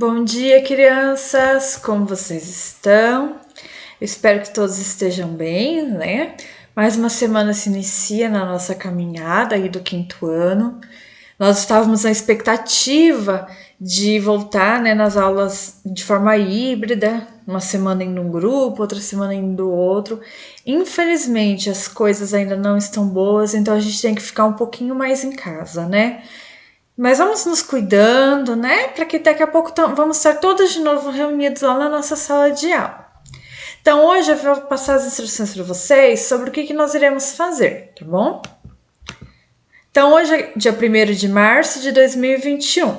Bom dia, crianças! Como vocês estão? Eu espero que todos estejam bem, né? Mais uma semana se inicia na nossa caminhada aí do quinto ano. Nós estávamos na expectativa de voltar, né, nas aulas de forma híbrida, uma semana indo um grupo, outra semana indo outro. Infelizmente, as coisas ainda não estão boas, então a gente tem que ficar um pouquinho mais em casa, né? Mas vamos nos cuidando, né? Para que daqui a pouco vamos estar todos de novo reunidos lá na nossa sala de aula. Então, hoje eu vou passar as instruções para vocês sobre o que nós iremos fazer, tá bom? Então, hoje é dia 1º de março de 2021.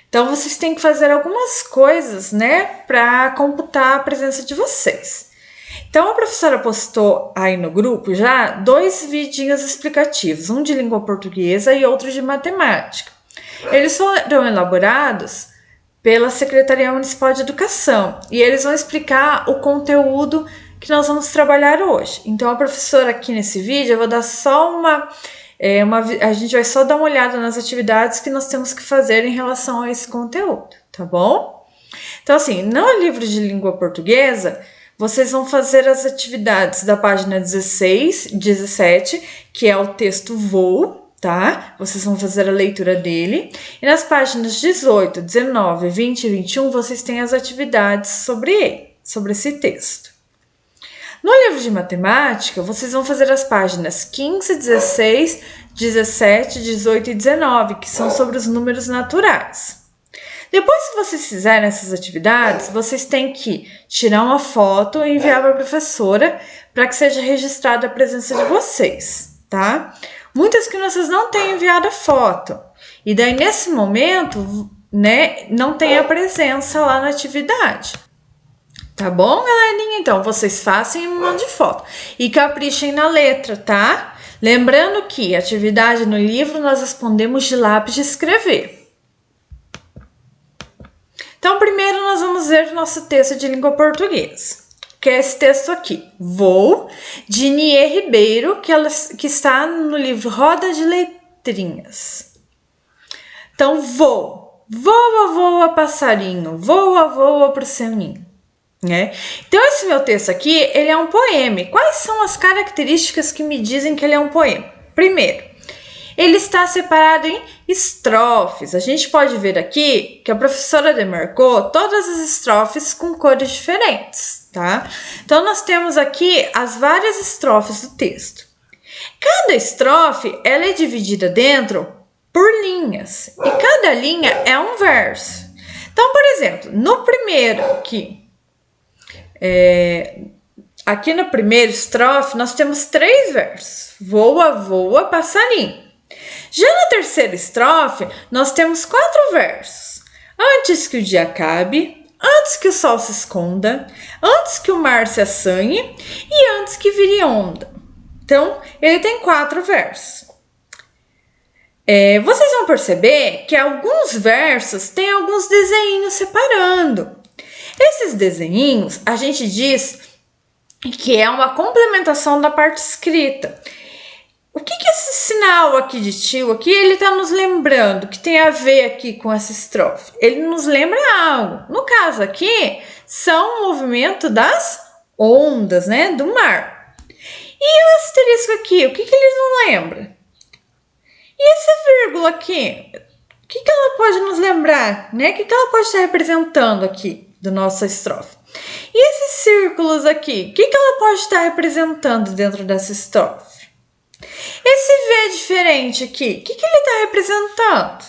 Então, vocês têm que fazer algumas coisas, né? Para computar a presença de vocês. Então, a professora postou aí no grupo já 2 vidinhos explicativos, um de língua portuguesa e outro de matemática. Eles foram elaborados pela Secretaria Municipal de Educação e eles vão explicar o conteúdo que nós vamos trabalhar hoje. Então, a professora aqui nesse vídeo, eu vou dar só a gente vai só dar uma olhada nas atividades que nós temos que fazer em relação a esse conteúdo, tá bom? Então, assim, no livro de língua portuguesa, vocês vão fazer as atividades da página 16, 17, que é o texto voo, tá? Vocês vão fazer a leitura dele. E nas páginas 18, 19, 20 e 21, vocês têm as atividades sobre ele, sobre esse texto. No livro de matemática, vocês vão fazer as páginas 15, 16, 17, 18 e 19, que são sobre os números naturais. Depois que vocês fizerem essas atividades, vocês têm que tirar uma foto e enviar para a professora para que seja registrada a presença de vocês, tá? Muitas crianças não têm enviado a foto e daí nesse momento, né, não tem a presença lá na atividade. Tá bom, galerinha? Então, vocês façam e me mandem foto. E caprichem na letra, tá? Lembrando que atividade no livro nós respondemos de lápis de escrever. Então, primeiro nós vamos ver o nosso texto de língua portuguesa, que é esse texto aqui. Vou, de Nier Ribeiro, que está no livro Roda de Letrinhas. Então, vou. Voa, voa, passarinho. Voa, voa pro seu ninho. Né? Então, esse meu texto aqui, ele é um poema. Quais são as características que me dizem que ele é um poema? Primeiro, ele está separado em estrofes. A gente pode ver aqui que a professora demarcou todas as estrofes com cores diferentes, tá? Então, nós temos aqui as várias estrofes do texto. Cada estrofe, ela é dividida dentro por linhas. E cada linha é um verso. Então, por exemplo, no primeiro aqui no primeiro estrofe, nós temos 3 versos. Voa, voa, passarinho. Já na terceira estrofe, nós temos 4 versos. Antes que o dia acabe, antes que o sol se esconda, antes que o mar se assanhe e antes que vire onda. Então, ele tem 4 versos. Vocês vão perceber que alguns versos têm alguns desenhinhos separando. Esses desenhinhos, a gente diz que é uma complementação da parte escrita. O que esse sinal aqui de tio aqui, ele está nos lembrando, que tem a ver aqui com essa estrofe? Ele nos lembra algo. No caso aqui, são o movimento das ondas, né, do mar. E o asterisco aqui, o que ele não lembra? E essa vírgula aqui, o que ela pode nos lembrar, né? O que ela pode estar representando aqui da nossa estrofe? E esses círculos aqui, o que ela pode estar representando dentro dessa estrofe? Esse V diferente aqui, o que ele está representando?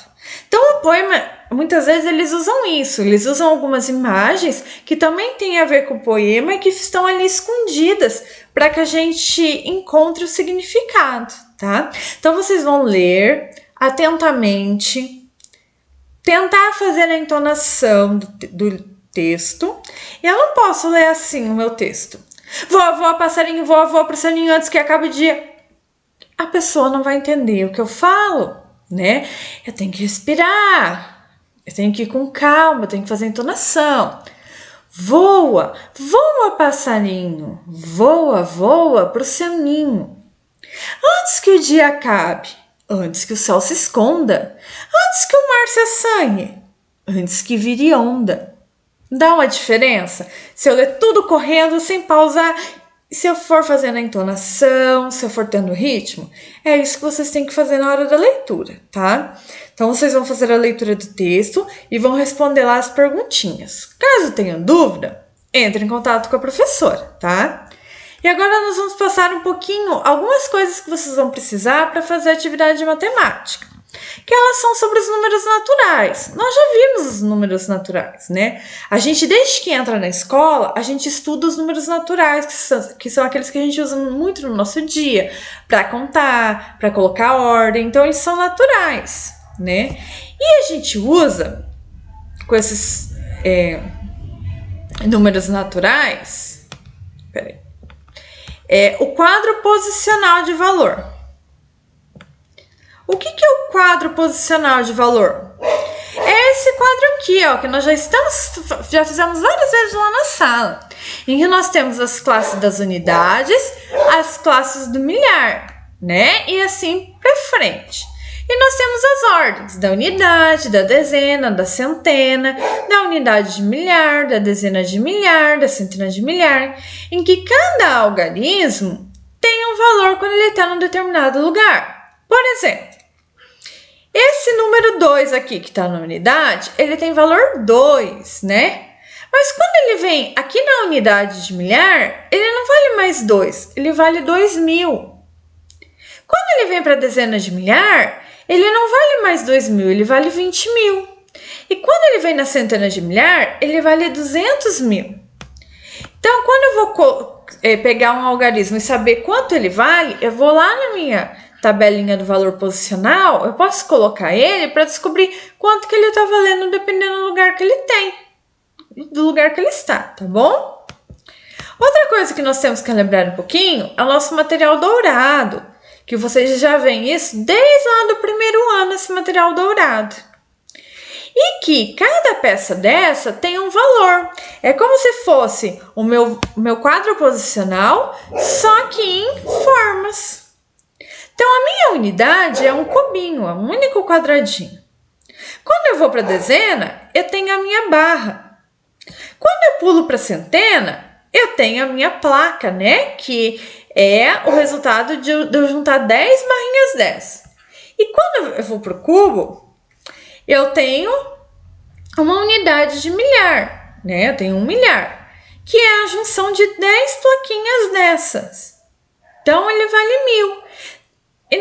Então, o poema, muitas vezes eles usam isso, eles usam algumas imagens que também têm a ver com o poema e que estão ali escondidas para que a gente encontre o significado, tá? Então, vocês vão ler atentamente, tentar fazer a entonação do texto. E eu não posso ler assim o meu texto. Voa, voa, passarinho, voa, voa pro seu ninho antes que acabe o dia. A pessoa não vai entender o que eu falo, né? Eu tenho que respirar, eu tenho que ir com calma, eu tenho que fazer a entonação. Voa, voa, passarinho, voa, voa pro seu ninho. Antes que o dia acabe, antes que o sol se esconda, antes que o mar se assanhe, antes que vire onda. Dá uma diferença? Se eu ler tudo correndo, sem pausar, se eu for fazendo a entonação, se eu for tendo ritmo, é isso que vocês têm que fazer na hora da leitura, tá? Então, vocês vão fazer a leitura do texto e vão responder lá as perguntinhas. Caso tenham dúvida, entre em contato com a professora, tá? E agora nós vamos passar um pouquinho, algumas coisas que vocês vão precisar para fazer a atividade de matemática, que elas são sobre os números naturais. Nós já vimos os números naturais, né? A gente, desde que entra na escola, a gente estuda os números naturais, que são aqueles que a gente usa muito no nosso dia, para contar, para colocar ordem, então eles são naturais, né? E a gente usa, com esses números naturais, o quadro posicional de valor. O que é o quadro posicional de valor? É esse quadro aqui, ó, que nós já fizemos várias vezes lá na sala, em que nós temos as classes das unidades, as classes do milhar, né? E assim para frente. E nós temos as ordens da unidade, da dezena, da centena, da unidade de milhar, da dezena de milhar, da centena de milhar, em que cada algarismo tem um valor quando ele está num determinado lugar. Por exemplo, esse número 2 aqui que está na unidade, ele tem valor 2, né? Mas quando ele vem aqui na unidade de milhar, ele não vale mais 2, ele vale 2.000. Quando ele vem para a dezena de milhar, ele não vale mais 2.000, ele vale 20.000. E quando ele vem na centena de milhar, ele vale 200.000. Então, quando eu vou pegar um algarismo e saber quanto ele vale, eu vou lá na minha tabelinha do valor posicional, eu posso colocar ele para descobrir quanto que ele está valendo dependendo do lugar que ele tem, do lugar que ele está, tá bom? Outra coisa que nós temos que lembrar um pouquinho é o nosso material dourado, que vocês já veem isso desde lá do primeiro ano, esse material dourado. E que cada peça dessa tem um valor. É como se fosse o meu quadro posicional, só que em formas. Então, a minha unidade é um cubinho, é um único quadradinho. Quando eu vou para a dezena, eu tenho a minha barra. Quando eu pulo para a centena, eu tenho a minha placa, né? Que é o resultado de eu juntar 10 barrinhas dessa. E quando eu vou para o cubo, eu tenho uma unidade de milhar, né? Eu tenho 1 milhar, que é a junção de 10 plaquinhas dessas. Então, ele vale 1.000. E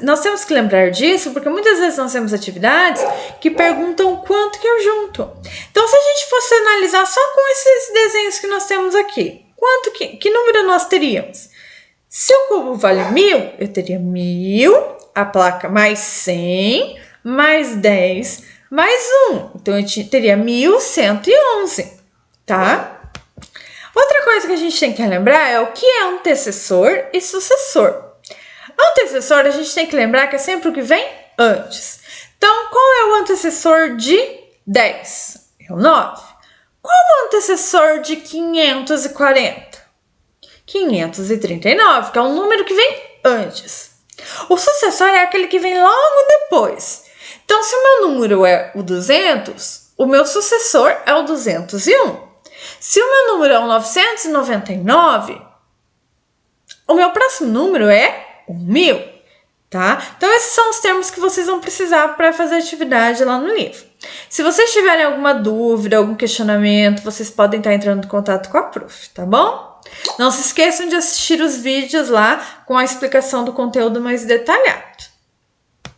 nós temos que lembrar disso, porque muitas vezes nós temos atividades que perguntam quanto que eu junto. Então, se a gente fosse analisar só com esses desenhos que nós temos aqui, que número nós teríamos? Se o cubo vale 1.000, eu teria 1.000, a placa mais 100, mais 10, mais 1. Então, eu teria 1.111, tá? Outra coisa que a gente tem que lembrar é o que é antecessor e sucessor. Antecessor, a gente tem que lembrar que é sempre o que vem antes. Então, qual é o antecessor de 10? É o 9. Qual é o antecessor de 540? 539, que é o número que vem antes. O sucessor é aquele que vem logo depois. Então, se o meu número é o 200, o meu sucessor é o 201. Se o meu número é o 999, o meu próximo número é 1.000, tá? Então, esses são os termos que vocês vão precisar para fazer a atividade lá no livro. Se vocês tiverem alguma dúvida, algum questionamento, vocês podem estar entrando em contato com a prof, tá bom? Não se esqueçam de assistir os vídeos lá com a explicação do conteúdo mais detalhado.